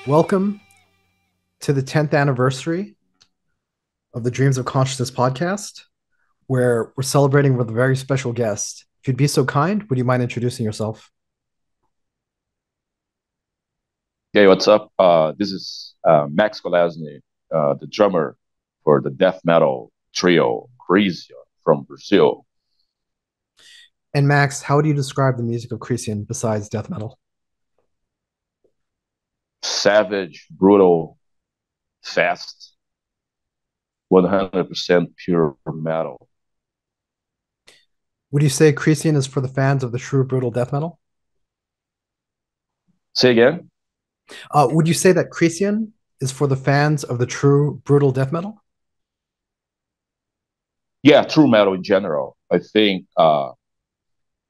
Welcome to the 10th anniversary of the Dreams of Consciousness podcast, where we're celebrating with a very special guest. If you'd be so kind, would you mind introducing yourself? Hey, what's up? This is Max Kolesne, the drummer for the death metal trio Krisiun from Brazil. And Max, how would you describe the music of Krisiun besides death metal? Savage, brutal, fast, 100% pure metal. Would you say Krisiun is for the fans of the true brutal death metal? Say again? Would you say that Krisiun is for the fans of the true brutal death metal? Yeah, true metal in general. I think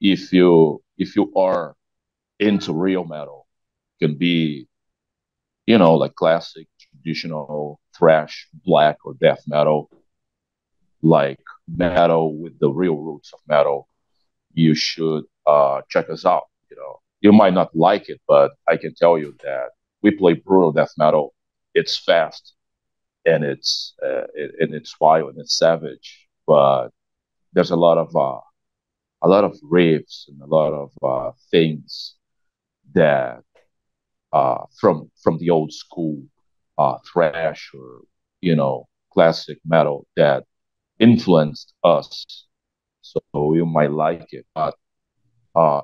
if you are into real metal, it can be like classic, traditional thrash, black or death metal, like metal with the real roots of metal. You should check us out. You might not like it, but I can tell you that we play brutal death metal. It's fast and it's wild and it's savage, but there's a lot of riffs and a lot of things that from the old school thrash or classic metal that influenced us. So you might like it, but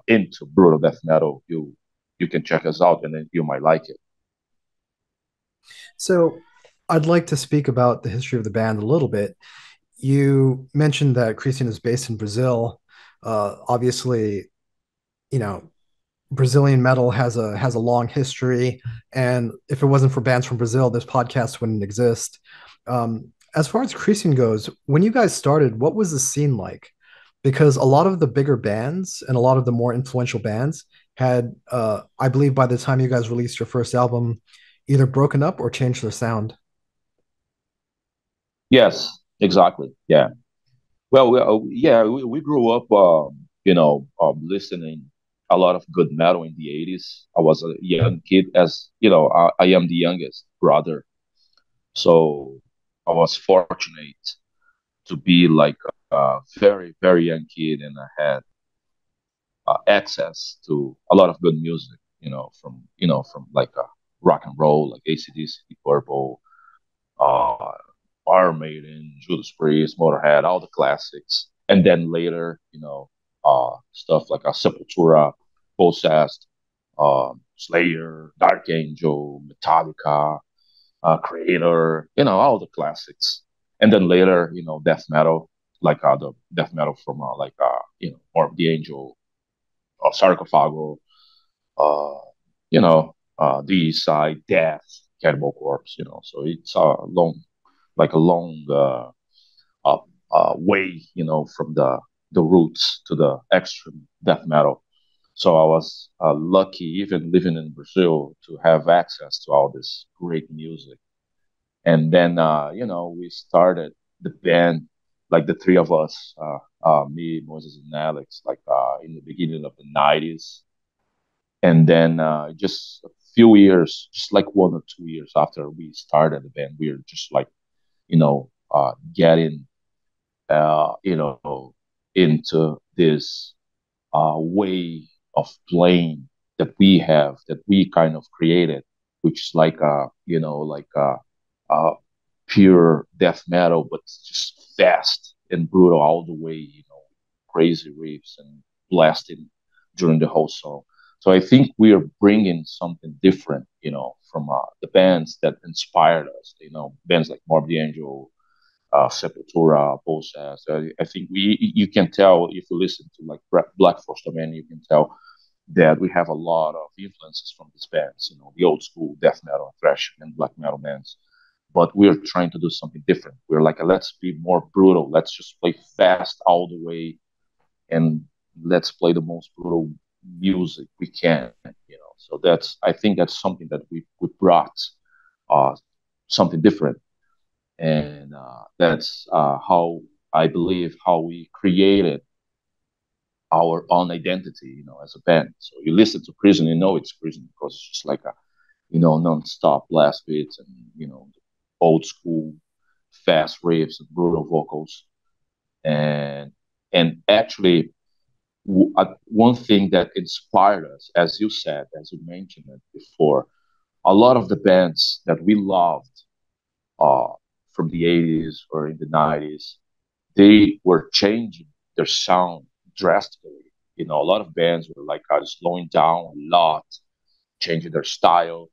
into brutal death metal, you can check us out and then you might like it. So, I'd like to speak about the history of the band a little bit. You mentioned that Krisiun is based in Brazil. Obviously, you know, Brazilian metal has a long history, and if it wasn't for bands from Brazil, this podcast wouldn't exist. As far as Krisiun goes, when you guys started, what was the scene like? Because a lot of the bigger bands and a lot of the more influential bands had, I believe, by the time you guys released your first album, either broken up or changed their sound. Yes, exactly. Yeah. Well, yeah, we grew up, listening a lot of good metal in the 80s. I was a young kid, as you know, I am the youngest brother. So I was fortunate to be like a very, very young kid, and I had access to a lot of good music, from like rock and roll, like AC/DC, Purple, uh, Iron Maiden, Judas Priest, Motorhead, all the classics. And then later, stuff like Sepultura, Possessed, Slayer, Dark Angel, Metallica, Creator, all the classics. And then later, death metal, like the death metal from More of the Angel, Sarcophago, uh, the side, Death, Cannibal Corpse. So it's a long uh, way, from the roots to the extreme death metal. So I was lucky, even living in Brazil, to have access to all this great music. And then, we started the band, like the three of us, me, Moses, and Alex, like in the beginning of the 90s. And then just a few years, just like 1 or 2 years after we started the band, we were just like, getting into this way of playing that we kind of created, which is like a pure death metal, but it's just fast and brutal all the way, crazy riffs and blasting during the whole song. So I think we are bringing something different, from the bands that inspired us. Bands like Morbid Angel, Sepultura, Possessed. I think you can tell if you listen to like Black Force Domain, you can tell that we have a lot of influences from these bands, the old school death metal, thrash, and black metal bands. But we're trying to do something different. We're like, let's be more brutal. Let's just play fast all the way, and let's play the most brutal music we can. So I think that's something that we brought, uh, something different, and that's how I believe how we created our own identity, as a band. So you listen to Prison, you know it's Prison because it's just like non-stop blast beats and old school fast riffs and brutal vocals. And and actually, one thing that inspired us, as you said, as you mentioned it before, a lot of the bands that we loved uh, from the 80s or in the 90s, they were changing their sound drastically. A lot of bands were like slowing down a lot, changing their style,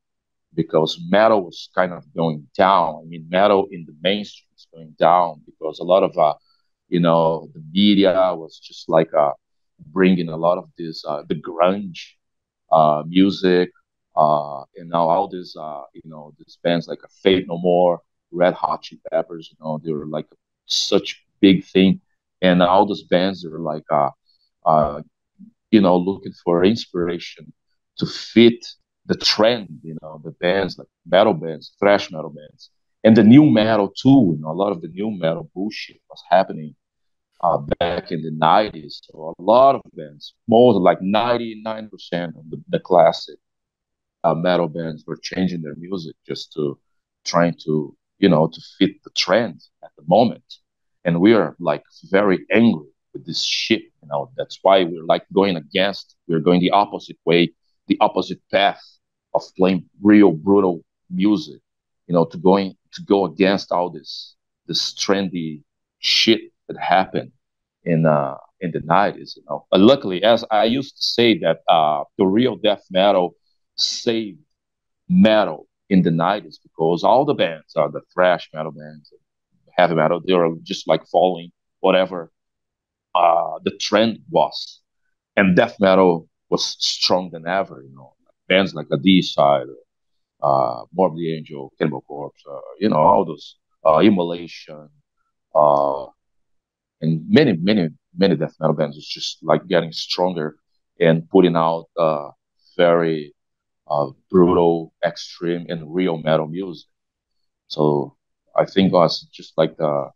because metal was kind of going down. I mean, metal in the mainstream is going down because a lot of the media was just like bringing a lot of this the grunge music, and now all these these bands like Fate No More, Red Hot Chili Peppers. They were like such big thing, and all those bands are like uh, looking for inspiration to fit the trend, the bands like metal bands, thrash metal bands, and the new metal too. A lot of the new metal bullshit was happening back in the 90s. So a lot of bands, more like 99% of the classic metal bands were changing their music just to trying to fit the trend at the moment. And we are like very angry with this shit. That's why we're like going against. We're going the opposite way, the opposite path of playing real brutal music. To go against all this trendy shit that happened in the 90s. But luckily, as I used to say, that the real death metal saved metal in the 90s, because all the bands are the thrash metal bands, heavy metal, they were just like following whatever the trend was. And death metal was strong than ever. Bands like the D Side, Morbid Angel, Cannibal Corpse, all those Immolation, uh, and many, many, many death metal bands is just like getting stronger and putting out very brutal, extreme, and real metal music. So I think us just like the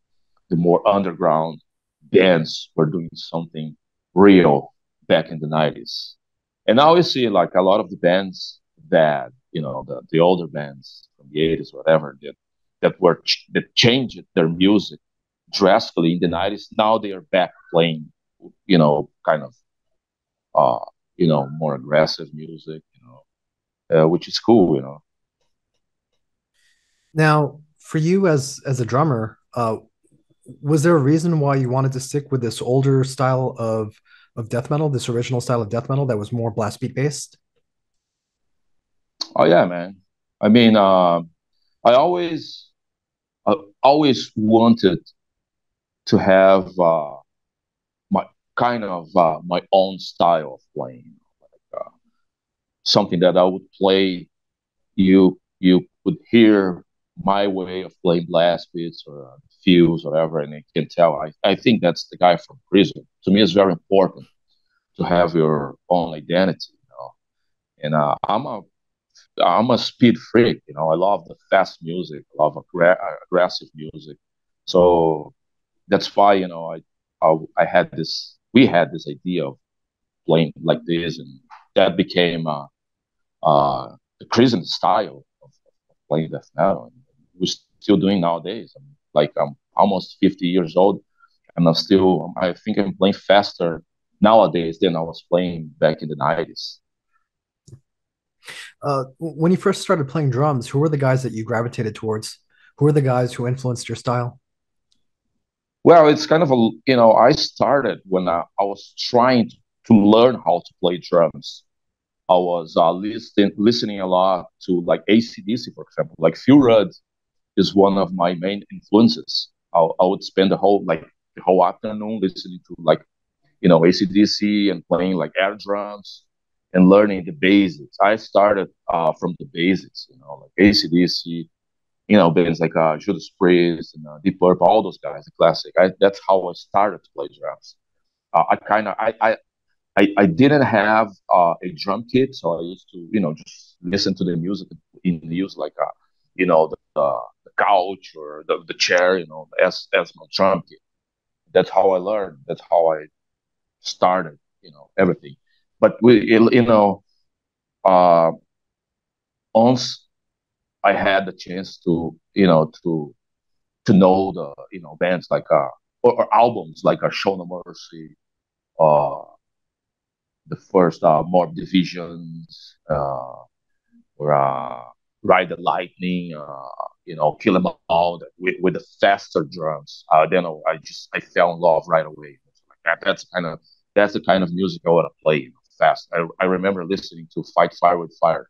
more underground bands were doing something real back in the 90s. And now we see like a lot of the bands that, the older bands from the 80s, whatever, that changed their music drastically in the 90s. Now they are back playing, kind of, more aggressive music, which is cool. Now, for you as a drummer, was there a reason why you wanted to stick with this older style of death metal, this original style of death metal that was more blast beat based? Oh yeah, man. I mean, I always, I always wanted to have my kind of my own style of playing, something that I would play. You would hear my way of playing blast beats or fuse or whatever, and you can tell. I think that's the guy from prison. To me, it's very important to have your own identity. And I'm a speed freak. I love the fast music. I love aggressive music. So that's why I had this. We had this idea of playing like this, and that became the Krisiun style of playing death metal. And we're still doing nowadays. I'm almost 50 years old, and I think I'm playing faster nowadays than I was playing back in the 90s. When you first started playing drums, who were the guys that you gravitated towards? Who were the guys who influenced your style? Well, it's kind of I started when I was trying to learn how to play drums. I was listening a lot to like ACDC, for example. Like Phil Rudd is one of my main influences. I would spend the whole afternoon listening to like ACDC and playing like air drums and learning the basics. I started from the basics, like ACDC, bands like Judas Priest and Deep Purple, all those guys, the classic. That's how I started to play drums. I kind of I didn't have a drum kit, so I used to just listen to the music in use like the couch or the chair, as my drum kit. That's how I learned. That's how I started, everything. But uh, once I had the chance to, to know the, bands like, or albums like Show No Mercy, uh, the first Mob Divisions, or Ride the Lightning, Kill 'Em All with the faster drums. Then I fell in love right away. Like that's the kind of music I want to play, fast. I remember listening to Fight Fire with Fire,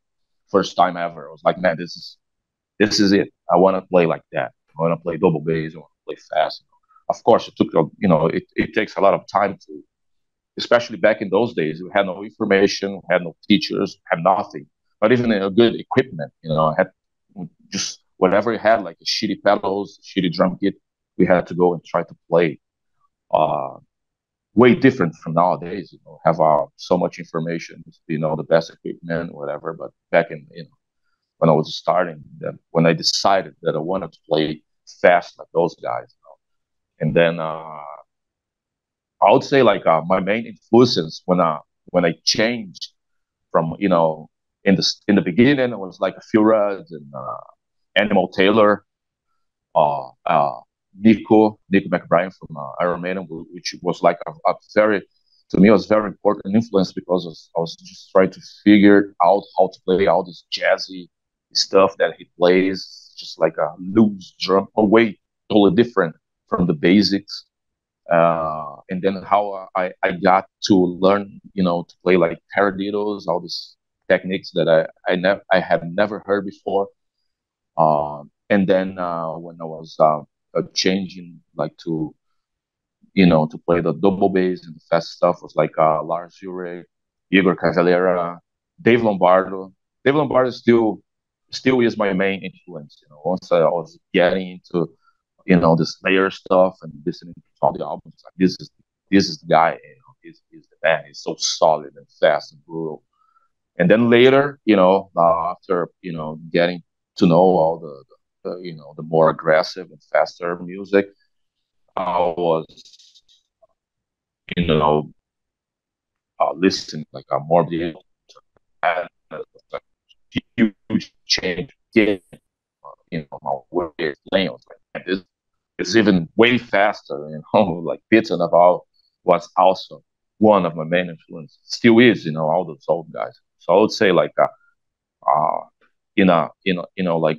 first time ever. I was like, man, this is it. I want to play like that. I want to play double bass. I want to play fast. Of course, it took it takes a lot of time to, especially back in those days. We had no information, we had no teachers, had nothing, not even a good equipment. I had just whatever we had, like shitty pedals, shitty drum kit. We had to go and try to play. Uh, Way different from nowadays. Have so much information. The best equipment, whatever. But back in when I was starting, then when I decided that I wanted to play fast like those guys, and then I would say like my main influences when I changed from in the beginning it was like a few Rudd and Animal Taylor, uh, uh, Nico McBride from Iron Maiden, which was like a very, to me, it was very important influence because I was just trying to figure out how to play all this jazzy stuff that he plays, just like a loose drum, a way totally different from the basics. And then how I got to learn, to play like paradiddles, all these techniques that I had never heard before. And then when I was changing like to play the double bass and the fast stuff was like Lars Ulrich, Igor Cavalera, Dave Lombardo. Dave Lombardo still is my main influence. Once I was getting into the Slayer stuff and listening to all the albums, like this is the guy. He's the man. He's so solid and fast and brutal. And then later, after getting to know all the more aggressive and faster music, I was you know listening like a more and a huge change. Yeah, my way of playing. I was like, man, this is even way faster. Like Peter Naval was also one of my main influences. Still is, all those old guys. So I would say like uh, like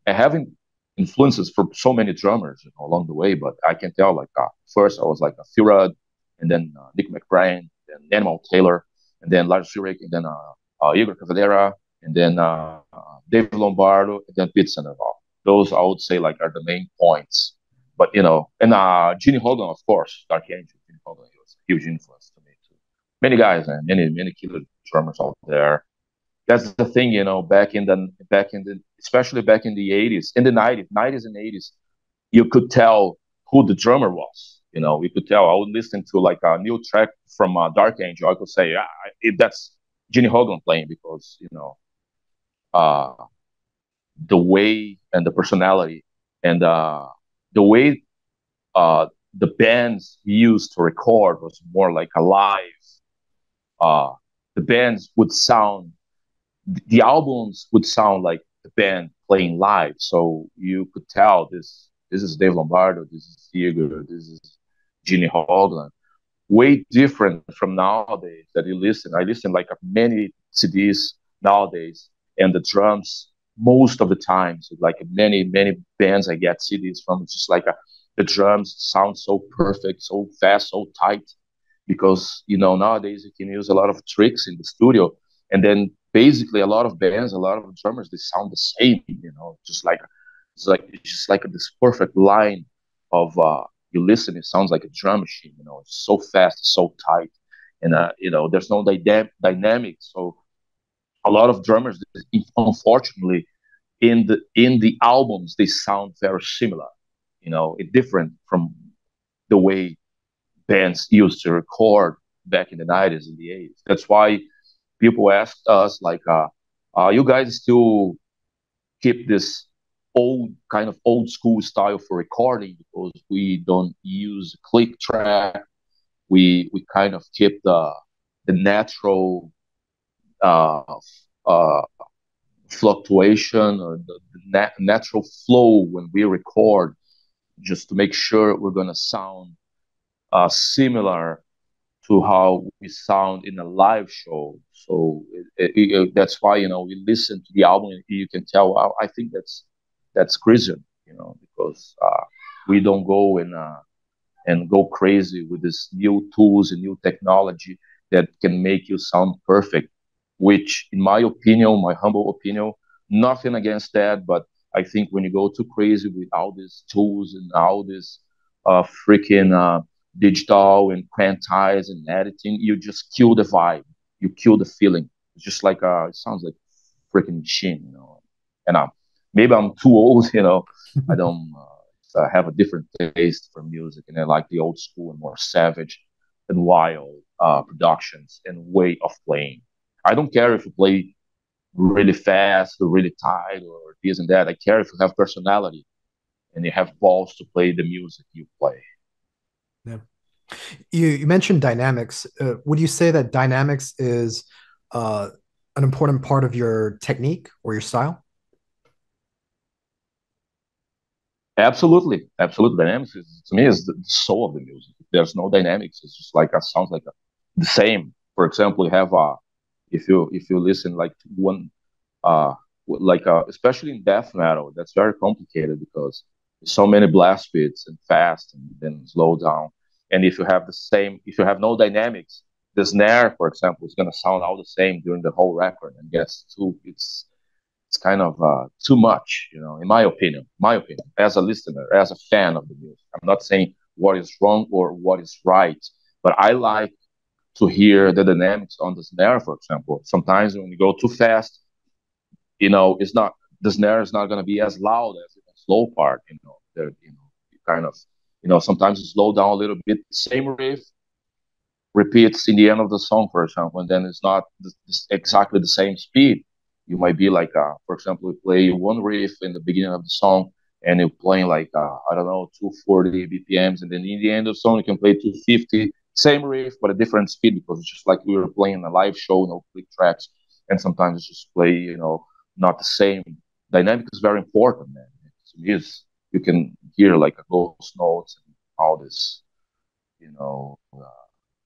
having influences from so many drummers, along the way. But I can tell, like, first I was like a Phil Rudd, and then Nick McBride, then Animal Taylor, and then Lars Ulrich, and then Igor Cavalera, and then Dave Lombardo, and then Pete Sandoval. Those I would say like are the main points. But and Gene Hogan, of course, Dark Angel. Gene Hogan, he was a huge influence to me too. Many guys and many killer drummers out there. That's the thing, back in the especially back in the 80s, in the 90s and 80s, you could tell who the drummer was. You could tell. I would listen to like a new track from Dark Angel. I could say, that's Ginny Hogan playing because uh, the way and the personality and the way the bands used to record was more like a live. Uh, the bands would sound the albums would sound like the band playing live. So you could tell this is Dave Lombardo, this is Igor, this is Gene Hoglan. Way different from nowadays that you listen. I listen like many CDs nowadays, and the drums most of the times, like many bands I get CDs from, it's just like the drums sound so perfect, so fast, so tight because nowadays you can use a lot of tricks in the studio, and then basically a lot of bands, a lot of drummers, they sound the same. Just like it's just like this perfect line of you listen, it sounds like a drum machine. It's so fast, so tight, and there's no dynamic. So a lot of drummers, unfortunately, in the albums, they sound very similar. It's different from the way bands used to record back in the 90s and the 80s. That's why people asked us, like, you guys still keep this old school style for recording because we don't use click track. We kind of keep the natural uh, uh, fluctuation or the natural flow when we record, just to make sure we're gonna sound similar to how we sound in a live show. So that's why we listen to the album and you can tell. I think that's Krisiun, because we don't go and go crazy with these new tools and new technology that can make you sound perfect. Which, in my opinion, my humble opinion, nothing against that, but I think when you go too crazy with all these tools and all this freaking digital and quantize and editing, you just kill the vibe. You kill the feeling. It's just like it sounds like freaking machine. And maybe I'm too old. I don't have a different taste for music, and I like the old school and more savage and wild productions and way of playing. I don't care if you play really fast or really tight or this and that. I care if you have personality and you have balls to play the music you play. Yeah. You mentioned dynamics. Would you say that dynamics is uh, an important part of your technique or your style? Absolutely, absolutely. Dynamics to me is the soul of the music. If there's no dynamics, it's just like a sounds like the same. For example, you have if you listen like to one especially in death metal, that's very complicated because there's so many blast beats and fast and then slow down. And if you have no dynamics, the snare, for example, is gonna sound all the same during the whole record and gets too it's kind of too much, in my opinion. My opinion, as a listener, as a fan of the music, I'm not saying what is wrong or what is right, but I like to hear the dynamics on the snare, for example. Sometimes when you go too fast, it's not the snare is not going to be as loud as the slow part. You kind of, sometimes you slow down a little bit. Same riff repeats in the end of the song, for example, and then it's not exactly the same speed. You might be like, for example, you play one riff in the beginning of the song, and you're playing like, I don't know, 240 BPMs, and then in the end of the song, you can play 250, same riff, but a different speed because it's just like we were playing a live show, no click tracks, and sometimes it's just play, not the same. Dynamic is very important, man. You can hear like a ghost notes and all this,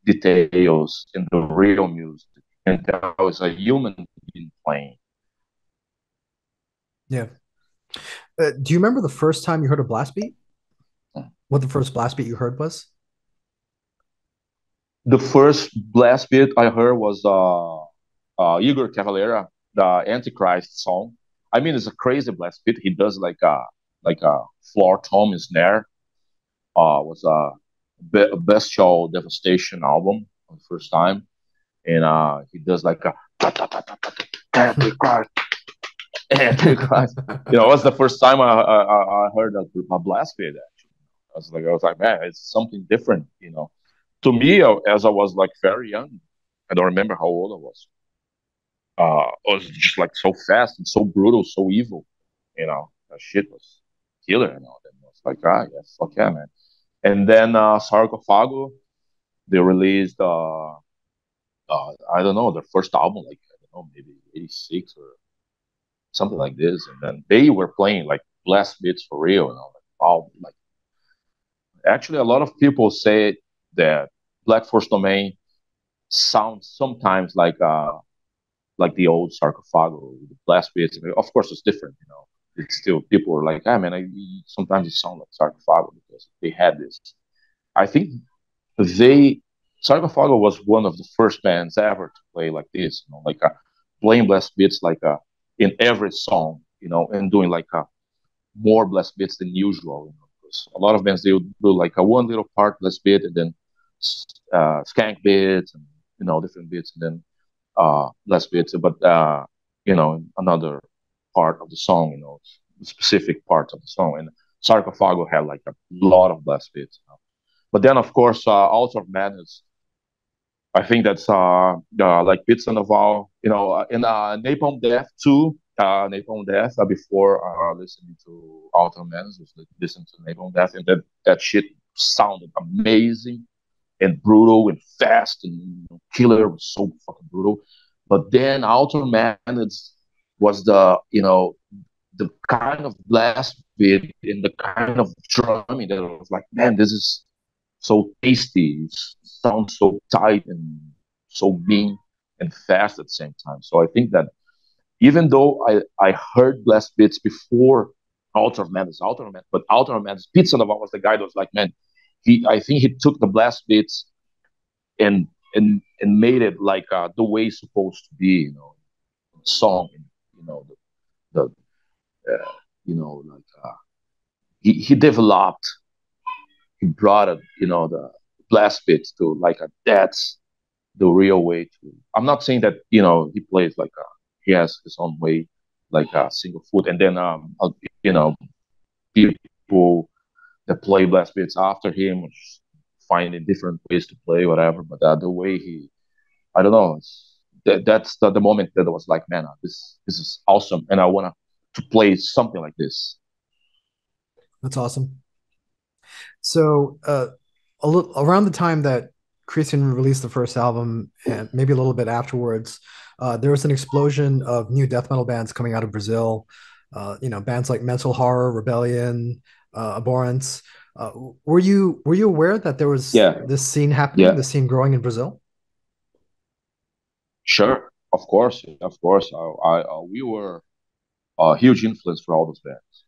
details in the real music, and that was a human being playing. Yeah. Do you remember the first time you heard a blast beat? What the first blast beat you heard was? The first blast beat I heard was Igor Cavalera, the Antichrist song. I mean, it's a crazy blast beat. He does like a floor tom and snare. Was a bestial devastation album on the first time, and he does like a Antichrist, Antichrist. It was the first time I heard a blast beat. Actually, I was like, man, it's something different. To me, as I was like very young, I don't remember how old I was. It was just like so fast and so brutal, so evil. That shit was killer. And all. Then I was like, yeah, fuck yeah, man. And then Sarcophago, they released, I don't know, their first album, like, I don't know, maybe 86 or something like this. And then they were playing like blast beats for real. And I was like, wow. Like, actually, a lot of people say that Black Force Domain sounds sometimes like the old Sarcophago with the blast beats. Of course, it's different. It's still people are like, ah, man, sometimes it sounds like Sarcophago because they had this. I think they Sarcophago was one of the first bands ever to play like this, like playing blast beats like in every song, and doing like more blast beats than usual. Because a lot of bands they would do like a one little part blast beat and then skank beats and different beats and then blast beats, but another part of the song, specific parts of the song. And Sarcophago had like a lot of blast beats. But then, of course, Altar of Madness. I think that's like Pizza Naval, and Napalm Death too. Napalm Death. Before listening to Altar of Madness, was listening to Napalm Death, and that shit sounded amazing and brutal and fast and killer. It was so fucking brutal. But then Altar of Madness was the kind of blast beat and the kind of drumming that was like, man, this is so tasty. It sounds so tight and so mean and fast at the same time. So I think that even though I heard blast beats before Alter of Madness, but Alter of Madness, Pete Sandoval was the guy that was like, man, I think he took the blast beats and made it like the way it's supposed to be, song, and the like he developed, he brought it, the blast beats to like a that's the real way to. I'm not saying that he plays like he has his own way, like a single foot, and then you know people that play blast beats after him finding different ways to play whatever. But the way he, I don't know, that's the moment that I was like, man, this is awesome, and I want to play something like this. That's awesome. So, around the time that Krisiun released the first album, and maybe a little bit afterwards, there was an explosion of new death metal bands coming out of Brazil. Bands like Mental Horror, Rebellion, Abhorrence. Were you aware that there was Yeah, this scene happening, yeah, this scene growing in Brazil? sure, of course, of course. We were a huge influence for all those bands.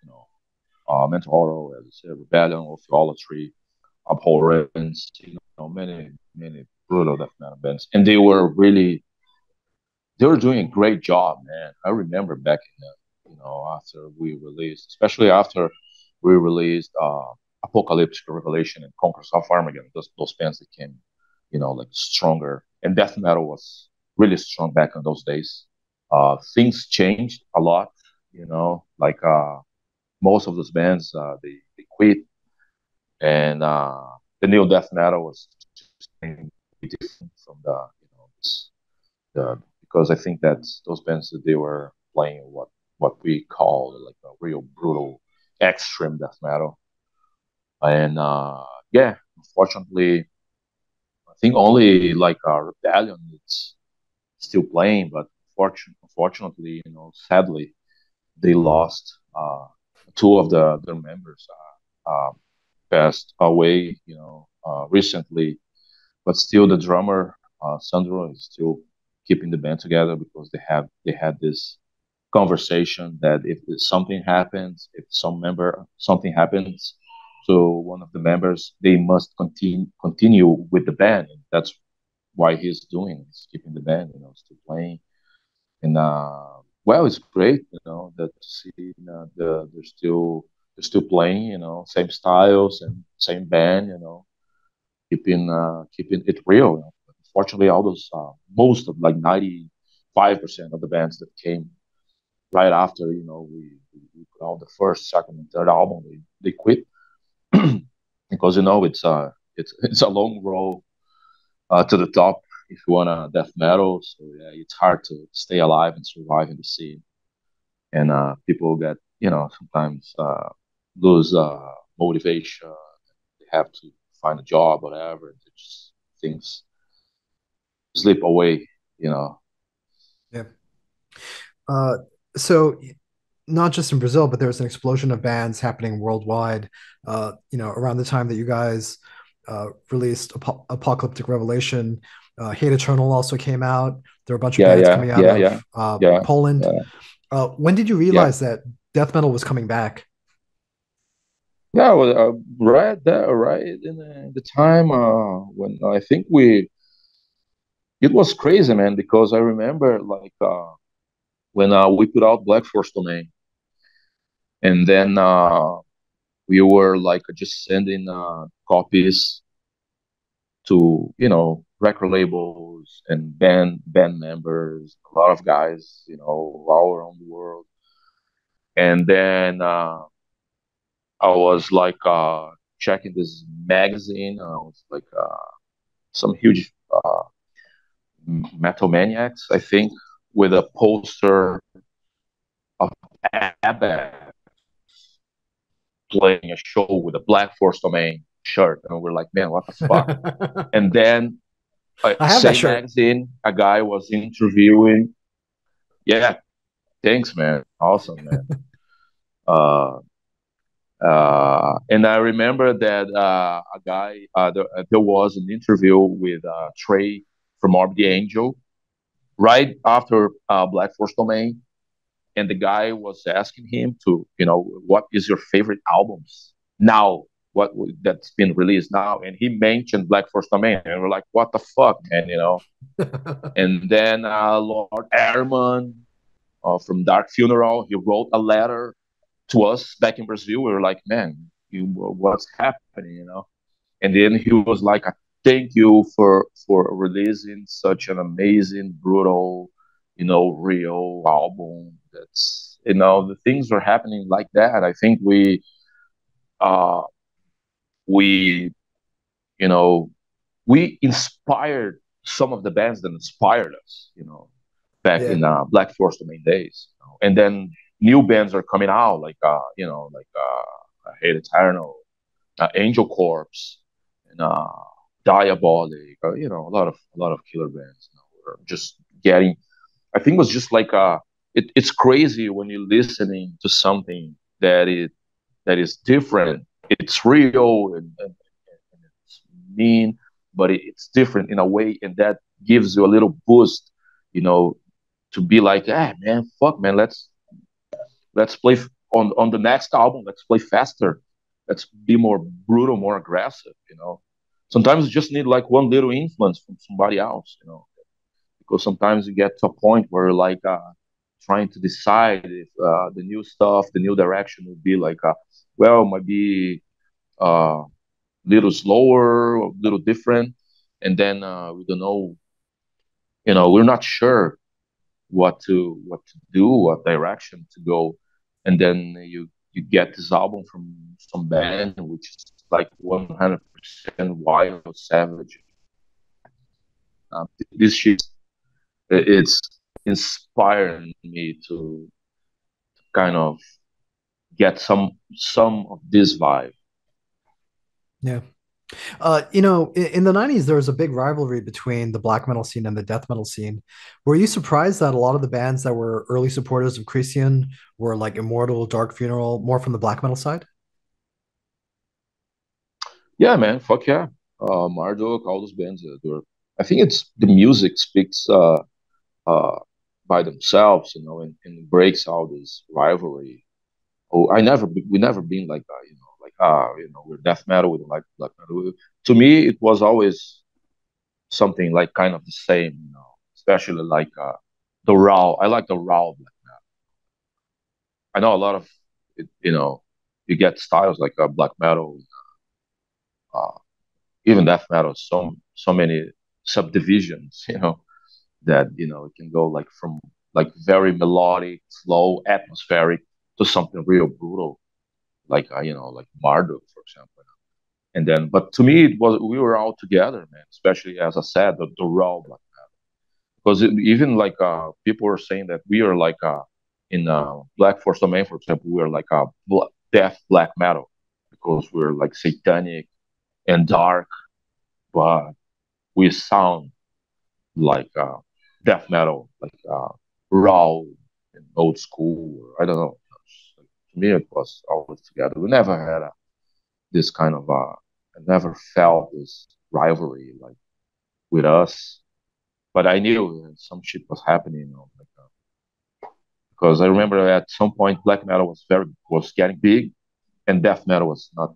Mental Horror, as I said, Rebellion, Orpheolatry, Abhorrence. Many brutal death metal bands, and they were doing a great job, man. I remember back in after we released, especially after we released Apocalyptic Revelation and Conquerors of Armageddon. Those bands became, like stronger, and death metal was really strong back in those days. Things changed a lot, like most of those bands they quit, and the new death metal was just different from the because I think that those bands that they were playing what we call like a real brutal extreme death metal, and yeah, unfortunately, I think only like Rebellion is still playing, but unfortunately, sadly, they lost two of their members passed away, recently, but still the drummer Sandro is still keeping the band together because they had this conversation that if something happens, if something happens to one of the members, they must continue with the band. And that's why he's keeping the band, still playing. And well, it's great, that to see they're still playing, same styles and same band, keeping it real. Unfortunately, all those most of like 95% of the bands that came right after we put out the first, second, and third album, they quit because it's a long road to the top if you want to death metal. So yeah, it's hard to stay alive and survive in the scene, and people get sometimes lose motivation. They have to find a job, whatever. Just things slip away, you know. Yeah. Uh, so not just in Brazil, but there was an explosion of bands happening worldwide. Around the time that you guys released Apocalyptic Revelation, Hate Eternal also came out. There were a bunch of Yeah, bands yeah, coming out yeah, of yeah, yeah, Poland. yeah, When did you yeah. realize that death metal was coming back? Yeah, well, right there, right in the time when I think it was crazy, man, because I remember like when we put out Black Force Domain, and then we were like just sending copies to record labels and band members, a lot of guys, all around the world, and then I was like checking this magazine. I was like some huge metal maniacs, I think, with a poster of ABBA playing a show with a Black Force Domain shirt, and we're like, man, what the fuck? I And then have that same shirt. magazine, a guy was interviewing. Yeah, Thanks, man. Awesome, man. Uh, and I remember that a guy, there was an interview with Trey from RB Angel right after Black Force Domain, and the guy was asking him to, what is your favorite albums now? What that's been released now? And he mentioned Black Force Domain, and we're like, what the fuck, man, And then Lord Ehrman from Dark Funeral, he wrote a letter to us back in Brazil. We were like, man, what's happening, And then he was like, thank you for releasing such an amazing, brutal, real album. That's the things are happening like that. I think uh we you know we inspired some of the bands that inspired us, back Yeah. in Black Force Domain days. And then new bands are coming out like Hate Eternal, Angel Corpse, and Diabolic. A lot of killer bands. Are just getting. I think it was just like it's crazy when you're listening to something that is different. It's real and it's mean, but it's different in a way, and that gives you a little boost, you know, to be like, ah, man, fuck, man, let's play on the next album. Let's play faster. Let's be more brutal, more aggressive. Sometimes you just need like one little influence from somebody else. Because sometimes you get to a point where like trying to decide if the new stuff, the new direction would be like, well, might be a little slower, a little different, and then we don't know. We're not sure what to do, what direction to go, and then you get this album from some band which is like 100% wild, savage. This shit, it's inspiring me to kind of get some of this vibe. Yeah. In the 90s, there was a big rivalry between the black metal scene and the death metal scene. Were you surprised that a lot of the bands that were early supporters of Krisiun were like Immortal, Dark Funeral, more from the black metal side? Yeah, man, fuck yeah. Marduk, all those bands, I think it's the music speaks uh, by themselves, and breaks all this rivalry. Oh, we never been like that, like we're death metal, we don't like black metal. To me, it was always something like kind of the same, especially like the raw. I like the raw black metal. I know a lot of it, you get styles like black metal, uh, even death metal, so many subdivisions, that it can go like from like very melodic, slow, atmospheric to something real brutal, like like Marduk, for example. And then, but to me, it was we were all together, man. Especially as I said, the raw black, because even like people were saying that we are like in Black Force Domain, for example, we are like a death black metal because we're like satanic and dark, but we sound like death metal, like raw and old school. I don't know. To me, it was always together. We never had this kind of. I never felt this rivalry like with us, but I knew some shit was happening. Like, because I remember at some point black metal was getting big, and death metal was not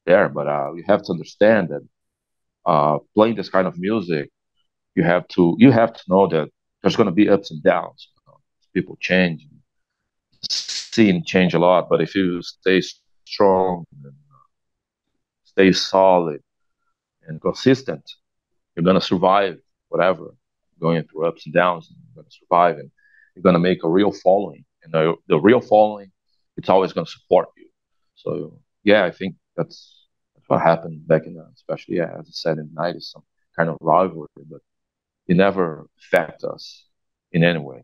there. But you have to understand that playing this kind of music, you have to know that there's going to be ups and downs. People change, scene change a lot. But if you stay strong, and stay solid and consistent, you're gonna survive whatever going through ups and downs. And you're gonna survive, and you're gonna make a real following. And the real following, it's always gonna support you. So yeah, I think that's what happened back in, especially yeah, as I said in the '90s, some kind of rivalry, but it never affect us in any way.